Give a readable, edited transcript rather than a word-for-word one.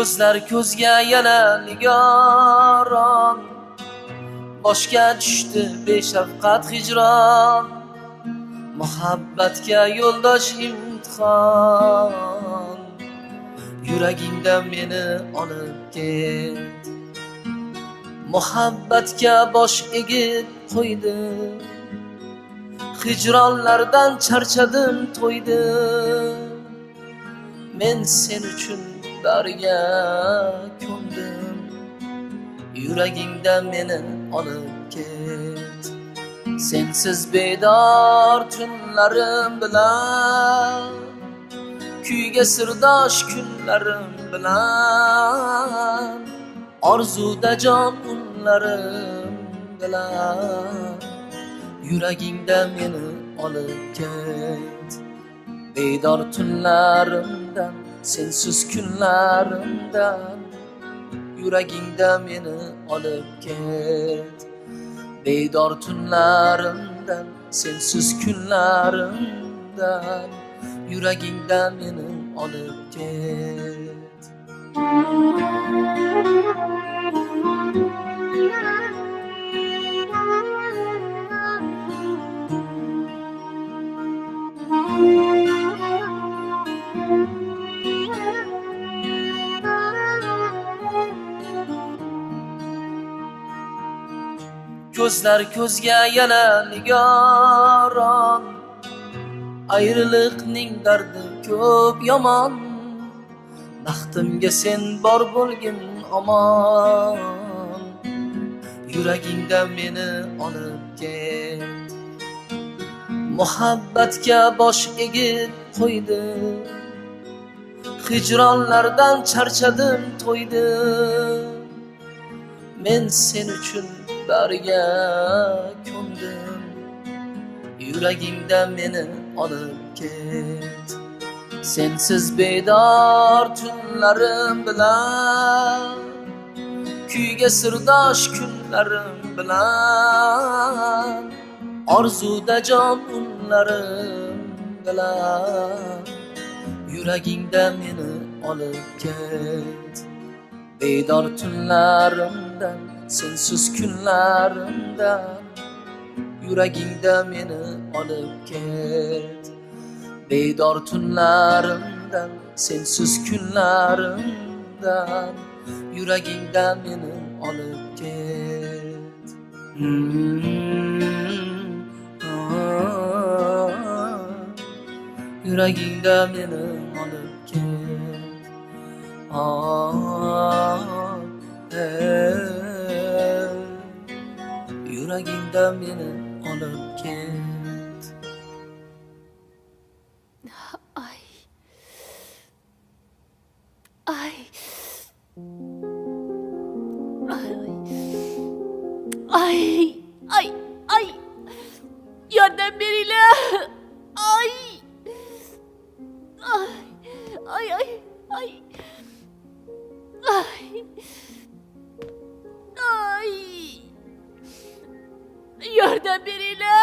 Ko'zlar ko'zga yana nigoron, boshga tushdi beshafqat hijron. Muhabbatga yo'ldosh imtihon, yuragingdan meni olib ket. Muhabbatga bosh egib qo'ydim, hijronlardan charchadim, to'ydim. Men sen uchun bariga ko'ndim, yuragingdan meni olib ket. Sensiz bedor tunlarim bilan, kuyga sirdosh kunlarim bilan, orzuda jon unlarim bilan, yuragingdan meni olib ket. Bedor tunlarimdan, sensiz kunlarimdan, yuragingdan meni olib ket. Bedor tunlarimdan, sensiz kunlarimdan, yuragingdan meni olib ket. Ko'zlar ko'zga yana nigoron, ayriliqning dardi ko'p yomon. Baxtimga sen bor bo'lgin omon, yuragingdan meni olib ket. Muhabbatga bosh egib qo'ydim, hijronlardan charchadim, to'ydim. Men sen uchun bariga ko'ndim, yuragingdan meni olib ket. Sensiz bedor tunlarim bilan, kuyga sirdosh kunlarim bilan, orzuda jon unlarim bilan, yuragingdan meni olib ket. Bedor tunlarimdan, sensiz kunlarimdan, yuragingdan meni olib ket. Bedor tunlarimdan, sensiz kunlarimdan, yuragingdan meni olib ket. Yuragingdan meni olib ket. Yuragingdan meni olib ket. Ay. Ay. Ay. Ay. Ay. Yardım beriyle. Ay. Ay. Ay. Ay. Ay. Ay. Ay. Yardım beriyle.